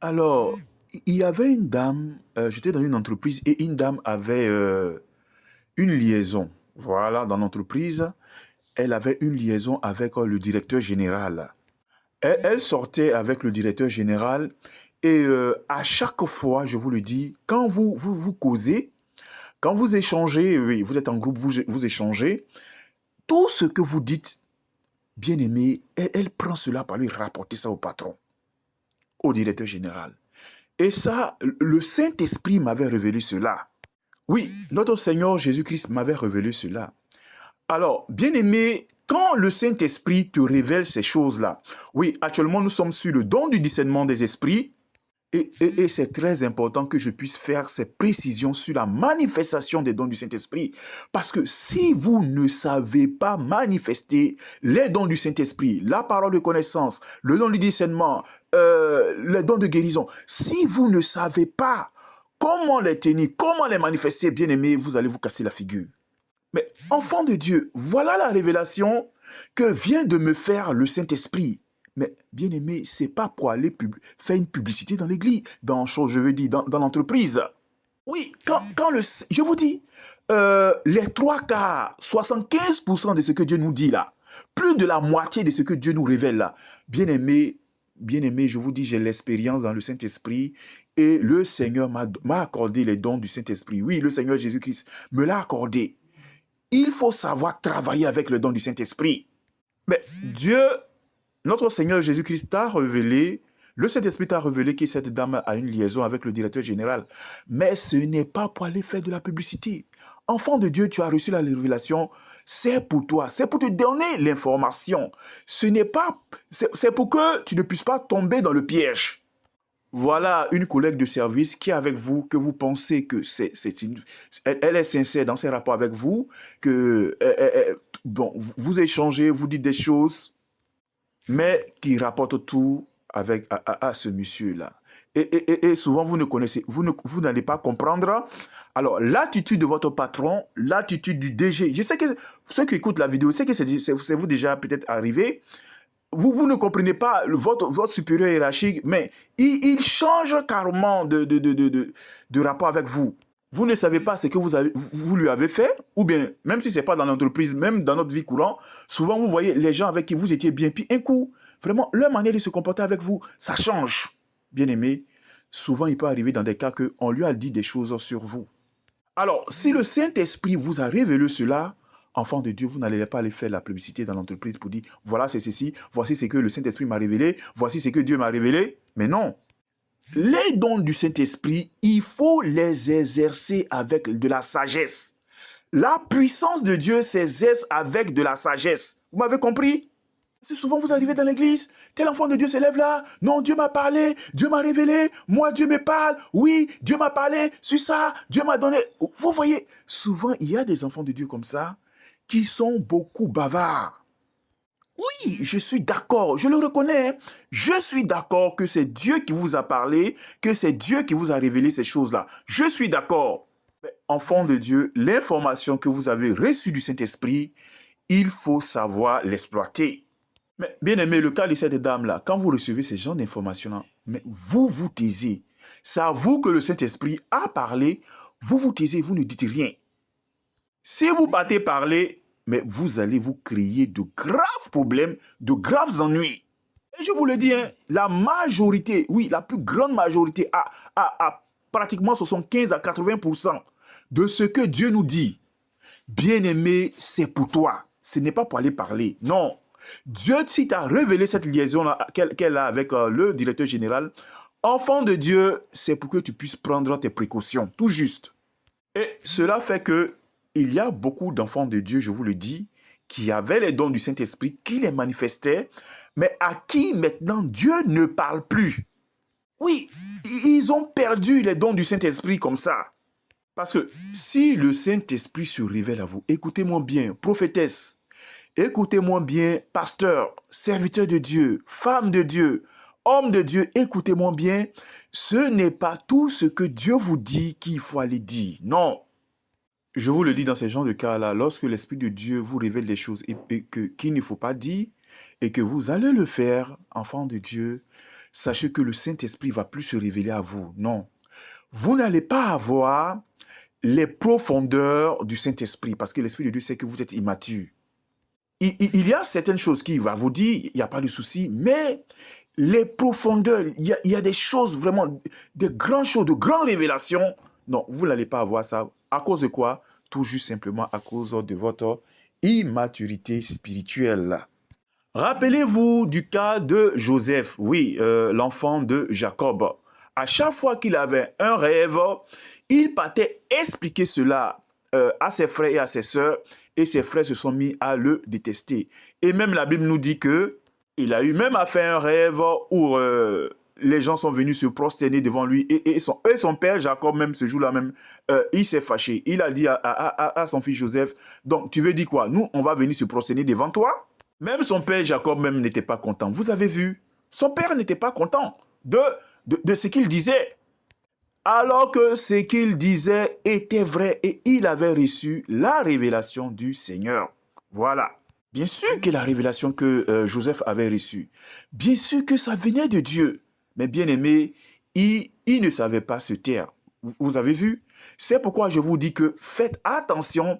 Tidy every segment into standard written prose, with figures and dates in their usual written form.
Alors, il y avait une dame, j'étais dans une entreprise et une dame avait une liaison. Voilà, dans l'entreprise, elle avait une liaison avec le directeur général. Elle sortait avec le directeur général et à chaque fois, je vous le dis, quand vous causez, quand vous échangez, oui, vous êtes en groupe, vous échangez, tout ce que vous dites, bien aimé, elle prend cela pour lui rapporter ça au patron, au directeur général. Et ça, le Saint-Esprit m'avait révélé cela. Oui, notre Seigneur Jésus-Christ m'avait révélé cela. Alors, bien-aimé, quand le Saint-Esprit te révèle ces choses-là, oui, actuellement nous sommes sur le don du discernement des esprits, et c'est très important que je puisse faire ces précisions sur la manifestation des dons du Saint-Esprit. Parce que si vous ne savez pas manifester les dons du Saint-Esprit, la parole de connaissance, le don du discernement, les dons de guérison, si vous ne savez pas comment les tenir, comment les manifester, bien aimé, vous allez vous casser la figure. Mais enfant de Dieu, voilà la révélation que vient de me faire le Saint-Esprit. Mais bien aimé, c'est pas pour aller faire une publicité dans l'église, je veux dire, dans l'entreprise. Oui, je vous dis, les trois quarts, 75% de ce que Dieu nous dit là, plus de la moitié de ce que Dieu nous révèle là, bien aimé, je vous dis, j'ai l'expérience dans le Saint-Esprit et le Seigneur m'a accordé les dons du Saint-Esprit. Oui, le Seigneur Jésus-Christ me l'a accordé. Il faut savoir travailler avec le don du Saint-Esprit. Mais Dieu, notre Seigneur Jésus-Christ t'a révélé, le Saint-Esprit t'a révélé que cette dame a une liaison avec le directeur général. Mais ce n'est pas pour aller faire de la publicité. Enfant de Dieu, tu as reçu la révélation, c'est pour toi, c'est pour te donner l'information. C'est pour que tu ne puisses pas tomber dans le piège. Voilà une collègue de service qui est avec vous, que vous pensez que elle est sincère dans ses rapports avec vous, que bon, vous échangez, vous dites des choses, mais qui rapporte tout à ce monsieur-là. Et souvent, vous ne connaissez, vous n'allez pas comprendre. Alors, l'attitude de votre patron, l'attitude du DG, je sais que ceux qui écoutent la vidéo, c'est que c'est vous déjà peut-être arrivé, vous ne comprenez pas votre supérieur hiérarchique, mais il change carrément de rapport avec vous. Vous ne savez pas ce que vous lui avez fait, ou bien, même si ce n'est pas dans l'entreprise, même dans notre vie courante, souvent vous voyez les gens avec qui vous étiez bien, puis un coup, vraiment, leur manière de se comporter avec vous, ça change. Bien aimé, souvent il peut arriver dans des cas qu'on lui a dit des choses sur vous. Alors, si le Saint-Esprit vous a révélé cela, enfant de Dieu, vous n'allez pas aller faire la publicité dans l'entreprise pour dire, voilà c'est ceci, voici ce que le Saint-Esprit m'a révélé, voici ce que Dieu m'a révélé. Mais non. Les dons du Saint-Esprit, il faut les exercer avec de la sagesse. La puissance de Dieu s'exerce avec de la sagesse. Vous m'avez compris? Si souvent vous arrivez dans l'église, tel enfant de Dieu s'élève là. Non, Dieu m'a parlé, Dieu m'a révélé, moi Dieu me parle. Oui, Dieu m'a parlé sur ça, Dieu m'a donné. Vous voyez, souvent il y a des enfants de Dieu comme ça qui sont beaucoup bavards. Oui, je suis d'accord, je le reconnais. Hein. Je suis d'accord que c'est Dieu qui vous a parlé, que c'est Dieu qui vous a révélé ces choses-là. Je suis d'accord. Mais enfant de Dieu, l'information que vous avez reçue du Saint-Esprit, il faut savoir l'exploiter. Mais bien aimé, le cas de cette dame-là, quand vous recevez ce genre d'informations-là, mais vous vous taisez. C'est à vous que le Saint-Esprit a parlé, vous vous taisez, vous ne dites rien. Si vous partez parler, mais vous allez vous créer de graves problèmes, de graves ennuis. Et je vous le dis, hein, la majorité, oui, la plus grande majorité, a pratiquement 75 à 80% de ce que Dieu nous dit. Bien-aimé, c'est pour toi. Ce n'est pas pour aller parler. Non. Dieu, si t'a révélé cette liaison qu'elle a avec le directeur général, enfant de Dieu, c'est pour que tu puisses prendre tes précautions, tout juste. Et cela fait que il y a beaucoup d'enfants de Dieu, je vous le dis, qui avaient les dons du Saint-Esprit, qui les manifestaient, mais à qui maintenant Dieu ne parle plus. Oui, ils ont perdu les dons du Saint-Esprit comme ça. Parce que si le Saint-Esprit se révèle à vous, écoutez-moi bien, prophétesse, écoutez-moi bien, pasteur, serviteur de Dieu, femme de Dieu, homme de Dieu, écoutez-moi bien, ce n'est pas tout ce que Dieu vous dit qu'il faut aller dire. Non. Je vous le dis dans ces genres de cas-là, lorsque l'Esprit de Dieu vous révèle des choses qu'il ne faut pas dire et que vous allez le faire, enfant de Dieu, sachez que le Saint-Esprit ne va plus se révéler à vous. Non. Vous n'allez pas avoir les profondeurs du Saint-Esprit parce que l'Esprit de Dieu sait que vous êtes immature. Il y a certaines choses qu'il va vous dire, il n'y a pas de souci, mais les profondeurs, il y a des choses vraiment, des grandes choses, de grandes révélations. Non, vous n'allez pas avoir ça. À cause de quoi? Tout juste simplement à cause de votre immaturité spirituelle. Rappelez-vous du cas de Joseph, oui, l'enfant de Jacob. À chaque fois qu'il avait un rêve, il partait expliquer cela à ses frères et à ses sœurs, et ses frères se sont mis à le détester. Et même la Bible nous dit que il a eu même à faire un rêve où les gens sont venus se prosterner devant lui, et son père Jacob, même ce jour-là même, il s'est fâché. Il a dit à son fils Joseph, donc tu veux dire quoi? Nous, on va venir se prosterner devant toi? Même son père Jacob même n'était pas content. Vous avez vu? Son père n'était pas content de ce qu'il disait. Alors que ce qu'il disait était vrai et il avait reçu la révélation du Seigneur. Voilà. Bien sûr que la révélation que Joseph avait reçue, bien sûr que ça venait de Dieu. Mais bien aimé, il ne savait pas se taire. Vous avez vu? C'est pourquoi je vous dis que faites attention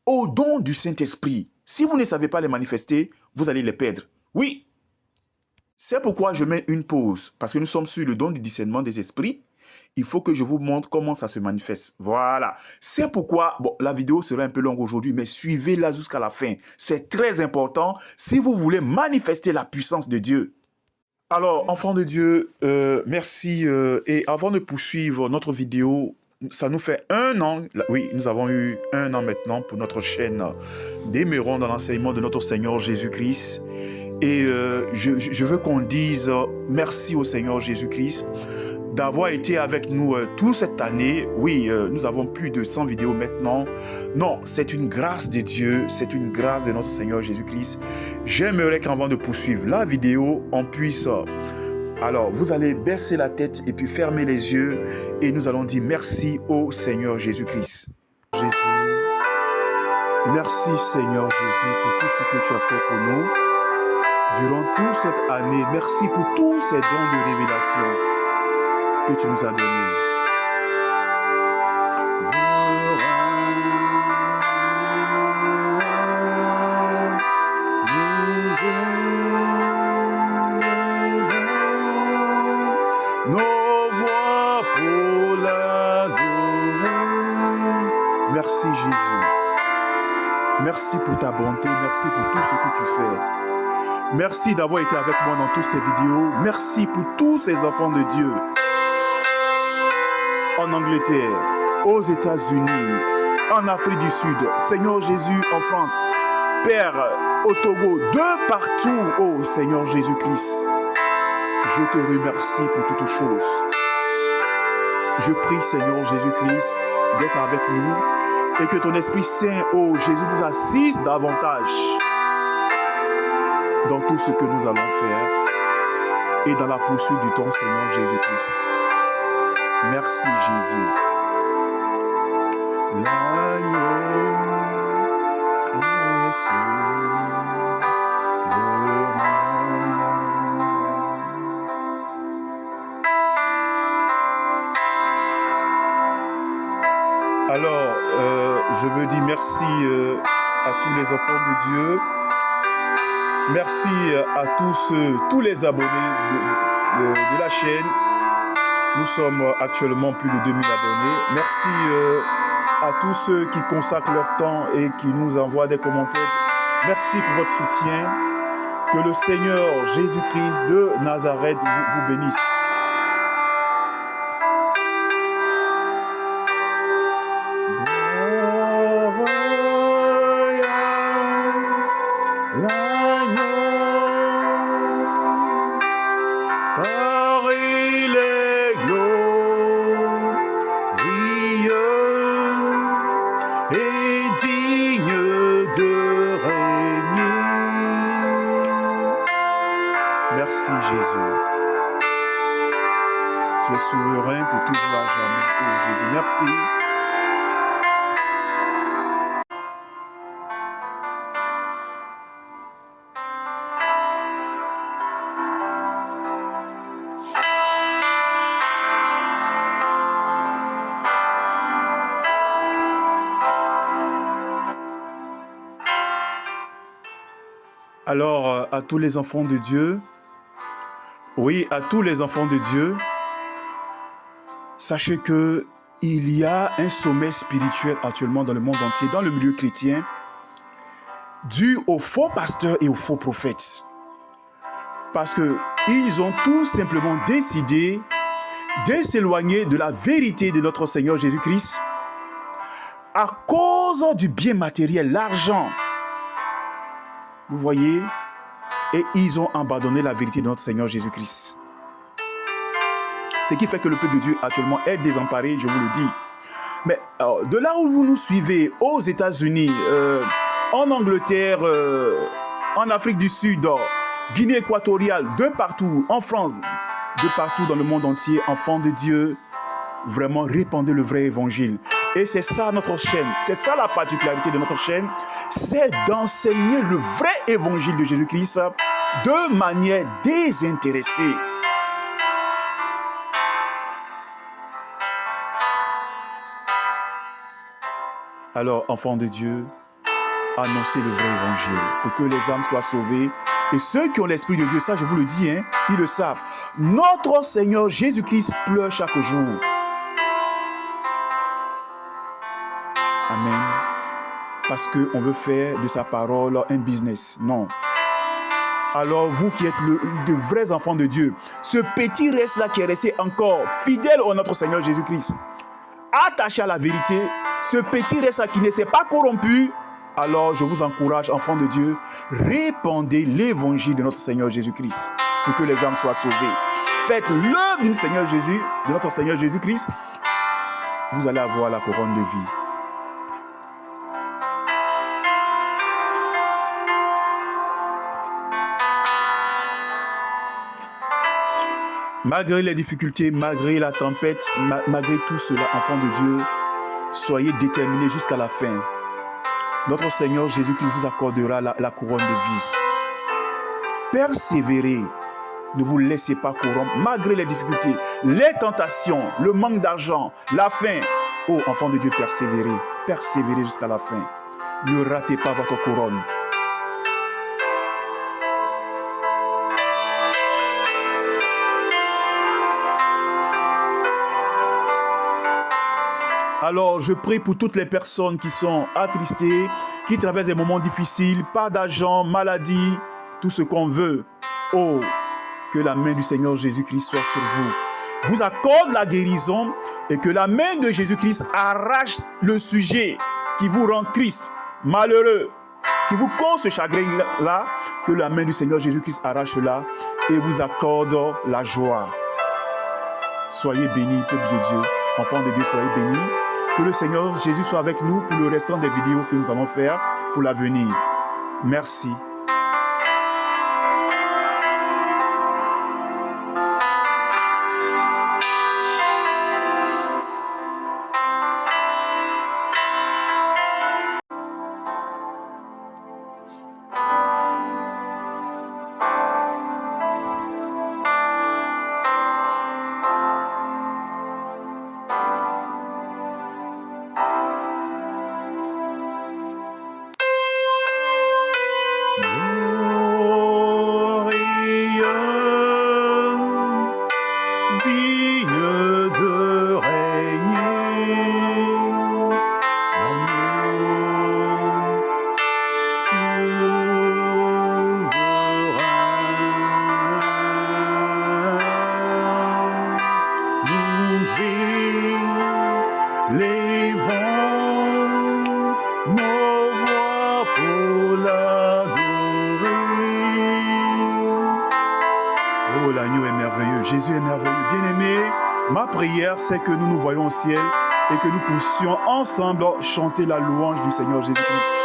aux dons du Saint-Esprit. Si vous ne savez pas les manifester, vous allez les perdre. Oui, c'est pourquoi je mets une pause. Parce que nous sommes sur le don du discernement des esprits. Il faut que je vous montre comment ça se manifeste. Voilà. C'est pourquoi, bon, la vidéo sera un peu longue aujourd'hui, mais suivez-la jusqu'à la fin. C'est très important si vous voulez manifester la puissance de Dieu. Alors, enfants de Dieu, merci. Et avant de poursuivre notre vidéo, ça nous fait 1 an. Oui, nous avons eu 1 an maintenant pour notre chaîne Demeurons dans l'enseignement de notre Seigneur Jésus-Christ. Et je veux qu'on dise merci au Seigneur Jésus-Christ d'avoir été avec nous toute cette année. Oui, nous avons plus de 100 vidéos maintenant. Non, c'est une grâce de Dieu, c'est une grâce de notre Seigneur Jésus-Christ. J'aimerais qu'avant de poursuivre la vidéo, on puisse... alors, vous allez baisser la tête et puis fermer les yeux et nous allons dire merci au Seigneur Jésus-Christ. Jésus, merci Seigneur Jésus pour tout ce que tu as fait pour nous durant toute cette année. Merci pour tous ces dons de révélation que tu nous as donnés. Nos voix pour l'adorer. Merci Jésus. Merci pour ta bonté. Merci pour tout ce que tu fais. Merci d'avoir été avec moi dans toutes ces vidéos. Merci pour tous ces enfants de Dieu. En Angleterre, aux États-Unis, en Afrique du Sud, Seigneur Jésus en France, Père, au Togo, de partout, ô Seigneur Jésus-Christ. Je te remercie pour toutes choses. Je prie, Seigneur Jésus-Christ, d'être avec nous et que ton Esprit Saint, ô Jésus, nous assiste davantage dans tout ce que nous allons faire et dans la poursuite du ton, Seigneur Jésus-Christ. Merci, Jésus. L'agneau est souverain. Alors, je veux dire merci à tous les enfants de Dieu. Merci à tous les abonnés de la chaîne. Nous sommes actuellement plus de 2000 abonnés. Merci à tous ceux qui consacrent leur temps et qui nous envoient des commentaires. Merci pour votre soutien. Que le Seigneur Jésus-Christ de Nazareth vous bénisse. Car il est glorieux et digne de régner. Merci Jésus. Tu es souverain pour toujours à jamais, oh Jésus. Merci. Alors, à tous les enfants de Dieu, oui, à tous les enfants de Dieu, sachez que il y a un sommet spirituel actuellement dans le monde entier, dans le milieu chrétien, dû aux faux pasteurs et aux faux prophètes. Parce qu'ils ont tout simplement décidé de s'éloigner de la vérité de notre Seigneur Jésus-Christ à cause du bien matériel, l'argent. Vous voyez? Et ils ont abandonné la vérité de notre Seigneur Jésus-Christ. Ce qui fait que le peuple de Dieu actuellement est désemparé, je vous le dis. Mais de là où vous nous suivez, aux États-Unis, en Angleterre, en Afrique du Sud, Guinée équatoriale, de partout, en France, de partout dans le monde entier, enfants de Dieu, vraiment répandez le vrai évangile. Et c'est ça notre chaîne, c'est ça la particularité de notre chaîne, c'est d'enseigner le vrai évangile de Jésus-Christ de manière désintéressée. Alors, enfants de Dieu, annoncez le vrai évangile pour que les âmes soient sauvées. Et ceux qui ont l'Esprit de Dieu, ça je vous le dis, ils le savent. Notre Seigneur Jésus-Christ pleure chaque jour. Amen. Parce qu'on veut faire de sa parole un business. Non. Alors vous qui êtes de vrais enfants de Dieu, ce petit reste-là qui est resté encore fidèle au notre Seigneur Jésus-Christ, attaché à la vérité, ce petit reste-là qui ne s'est pas corrompu, alors je vous encourage, enfants de Dieu, répandez l'évangile de notre Seigneur Jésus-Christ pour que les âmes soient sauvées. Faites l'œuvre de notre Seigneur Jésus-Christ, vous allez avoir la couronne de vie. Malgré les difficultés, malgré la tempête, malgré tout cela, enfants de Dieu, soyez déterminés jusqu'à la fin. Notre Seigneur Jésus-Christ vous accordera la couronne de vie. Persévérez. Ne vous laissez pas corrompre, malgré les difficultés, les tentations, le manque d'argent, la faim. Oh, enfants de Dieu, persévérez. Persévérez jusqu'à la fin. Ne ratez pas votre couronne. Alors, je prie pour toutes les personnes qui sont attristées, qui traversent des moments difficiles, pas d'argent, maladie, tout ce qu'on veut. Oh, que la main du Seigneur Jésus-Christ soit sur vous, vous accorde la guérison et que la main de Jésus-Christ arrache le sujet qui vous rend triste, malheureux, qui vous cause ce chagrin-là, que la main du Seigneur Jésus-Christ arrache cela et vous accorde la joie. Soyez bénis, peuple de Dieu, enfants de Dieu, soyez bénis. Que le Seigneur Jésus soit avec nous pour le restant des vidéos que nous allons faire pour l'avenir. Merci. C'est que nous nous voyons au ciel et que nous puissions ensemble chanter la louange du Seigneur Jésus-Christ.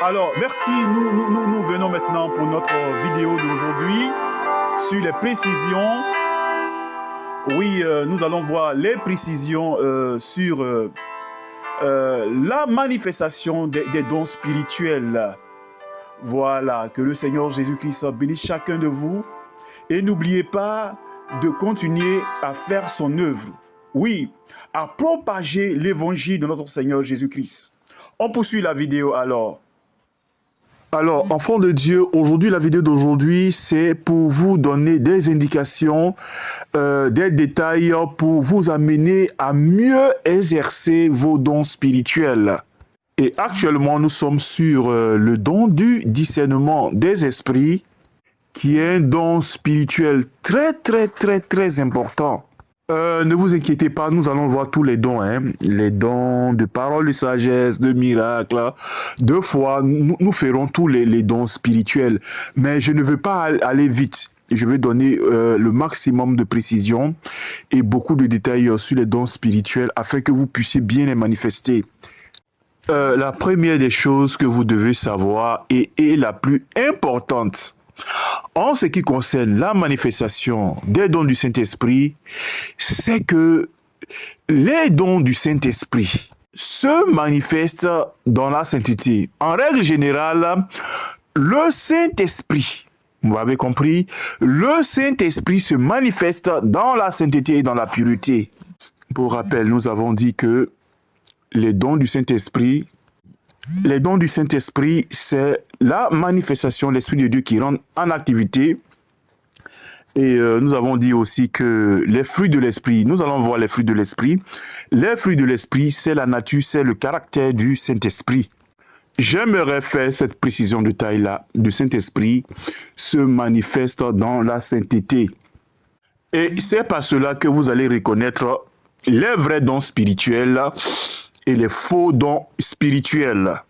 Alors, merci. Nous venons maintenant pour notre vidéo d'aujourd'hui sur les précisions. Oui, nous allons voir les précisions sur la manifestation des dons spirituels. Voilà, que le Seigneur Jésus-Christ bénisse chacun de vous. Et n'oubliez pas de continuer à faire son œuvre. Oui, à propager l'évangile de notre Seigneur Jésus-Christ. On poursuit la vidéo alors. Alors, enfants de Dieu, aujourd'hui, la vidéo d'aujourd'hui, c'est pour vous donner des indications, des détails pour vous amener à mieux exercer vos dons spirituels. Et actuellement, nous sommes sur le don du discernement des esprits, qui est un don spirituel très important. Ne vous inquiétez pas, nous allons voir tous les dons, hein. Les dons de parole de sagesse, de miracle, de foi. Nous ferons tous les dons spirituels. Mais je ne veux pas aller vite. Je vais donner le maximum de précision et beaucoup de détails sur les dons spirituels afin que vous puissiez bien les manifester. La première des choses que vous devez savoir et la plus importante, en ce qui concerne la manifestation des dons du Saint-Esprit, c'est que les dons du Saint-Esprit se manifestent dans la sainteté. En règle générale, le Saint-Esprit, vous avez compris, le Saint-Esprit se manifeste dans la sainteté et dans la pureté. Pour rappel, nous avons dit que les dons du Saint-Esprit, c'est la manifestation de l'Esprit de Dieu qui rentre en activité. Et nous avons dit aussi que les fruits de l'Esprit, nous allons voir les fruits de l'Esprit. Les fruits de l'Esprit, c'est la nature, c'est le caractère du Saint-Esprit. J'aimerais faire cette précision de taille-là. Le Saint-Esprit se manifeste dans la sainteté. Et c'est par cela que vous allez reconnaître les vrais dons spirituels et les faux dons spirituels.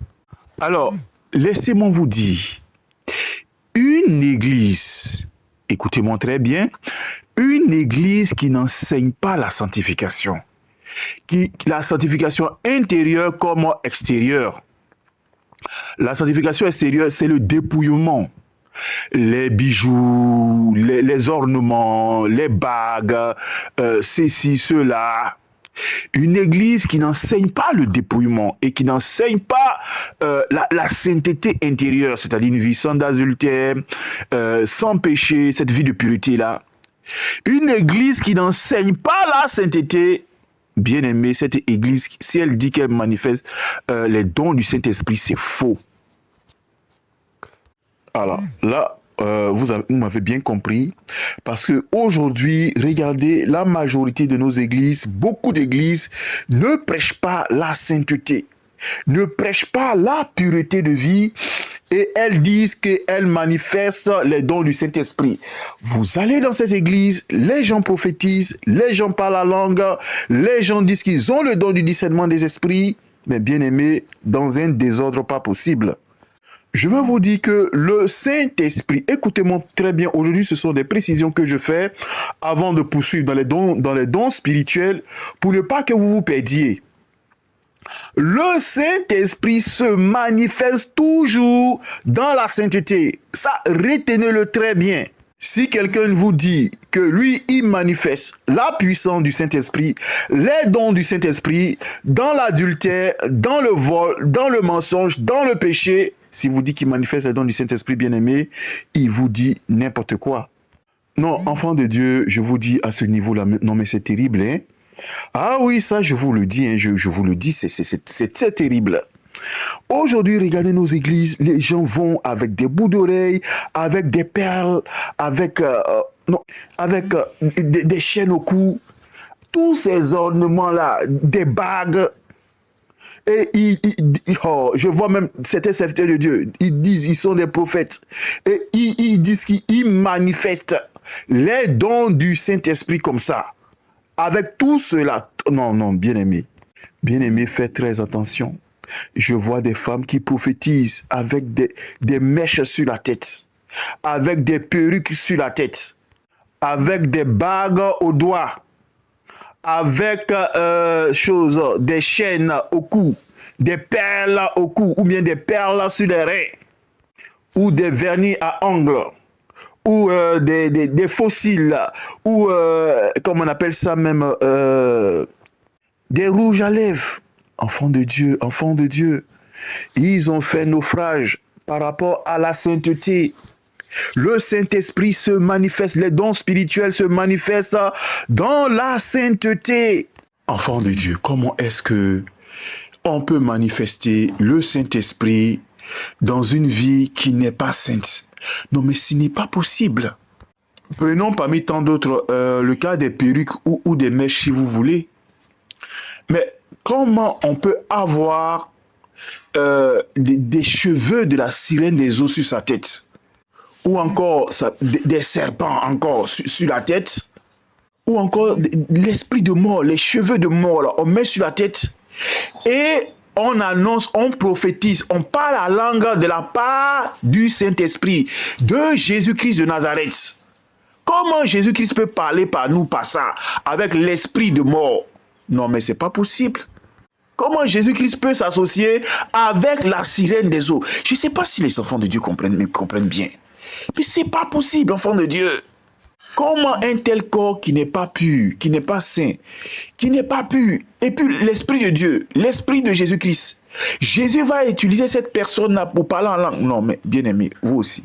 Alors, laissez-moi vous dire, une église, écoutez-moi très bien, une église qui n'enseigne pas la sanctification intérieure comme extérieure. La sanctification extérieure, c'est le dépouillement. Les bijoux, les ornements, les bagues, ceci, cela. Une église qui n'enseigne pas le dépouillement et qui n'enseigne pas la sainteté intérieure, c'est-à-dire une vie sans adultère, sans péché, cette vie de pureté-là. Une église qui n'enseigne pas la sainteté, bien aimé, cette église, si elle dit qu'elle manifeste les dons du Saint-Esprit, c'est faux. Alors là, vous m'avez bien compris, parce que aujourd'hui, regardez, la majorité de nos églises, beaucoup d'églises ne prêchent pas la sainteté, ne prêchent pas la pureté de vie, et elles disent qu'elles manifestent les dons du Saint-Esprit. Vous allez dans cette église, les gens prophétisent, les gens parlent la langue, les gens disent qu'ils ont le don du discernement des esprits, mais bien aimé, dans un désordre pas possible. Je vais vous dire que le Saint-Esprit, écoutez-moi très bien, aujourd'hui ce sont des précisions que je fais avant de poursuivre dans les dons spirituels pour ne pas que vous vous perdiez. Le Saint-Esprit se manifeste toujours dans la sainteté. Ça, retenez-le très bien. Si quelqu'un vous dit que lui, il manifeste la puissance du Saint-Esprit, les dons du Saint-Esprit, dans l'adultère, dans le vol, dans le mensonge, dans le péché, si vous dites qu'il manifeste les dons du Saint-Esprit bien-aimé, il vous dit n'importe quoi. Non, enfant de Dieu, je vous dis à ce niveau-là, non mais c'est terrible, hein? Ah oui, ça je vous le dis, hein, je vous le dis, c'est terrible. Aujourd'hui, regardez nos églises, les gens vont avec des bouts d'oreilles, avec des perles, avec des chaînes au cou, tous ces ornements-là, des bagues. Et je vois même certains serviteurs de Dieu, ils disent ils sont des prophètes. Et ils disent qu'ils manifestent les dons du Saint-Esprit comme ça. Avec tout cela, non, bien-aimé, faites très attention. Je vois des femmes qui prophétisent avec des mèches sur la tête, avec des perruques sur la tête, avec des bagues aux doigts, avec des chaînes au cou, des perles au cou, ou bien des perles sur les reins, ou des vernis à ongles, ou des fossiles, ou comme on appelle ça même, des rouges à lèvres. Enfants de Dieu, ils ont fait naufrage par rapport à la sainteté. Le Saint-Esprit se manifeste, les dons spirituels se manifestent dans la sainteté. Enfants de Dieu, comment est-ce que on peut manifester le Saint-Esprit dans une vie qui n'est pas sainte. Non, mais ce n'est pas possible. Prenons parmi tant d'autres le cas des perruques ou des mèches si vous voulez. Mais comment on peut avoir des cheveux de la sirène des eaux sur sa tête? Ou encore des serpents encore sur la tête? Ou encore l'esprit de mort, les cheveux de mort, là, on met sur la tête et on annonce, on prophétise, on parle la langue de la part du Saint-Esprit, de Jésus-Christ de Nazareth. Comment Jésus-Christ peut parler par nous, par ça, avec l'esprit de mort? Non, mais c'est pas possible. Comment Jésus-Christ peut s'associer avec la sirène des eaux? Je ne sais pas si les enfants de Dieu comprennent bien. Mais c'est pas possible, enfants de Dieu. Comment un tel corps qui n'est pas pur, qui n'est pas saint, qui n'est pas pur, et puis l'Esprit de Dieu, l'Esprit de Jésus-Christ, Jésus va utiliser cette personne-là pour parler en langue. Non, mais bien aimé, vous aussi.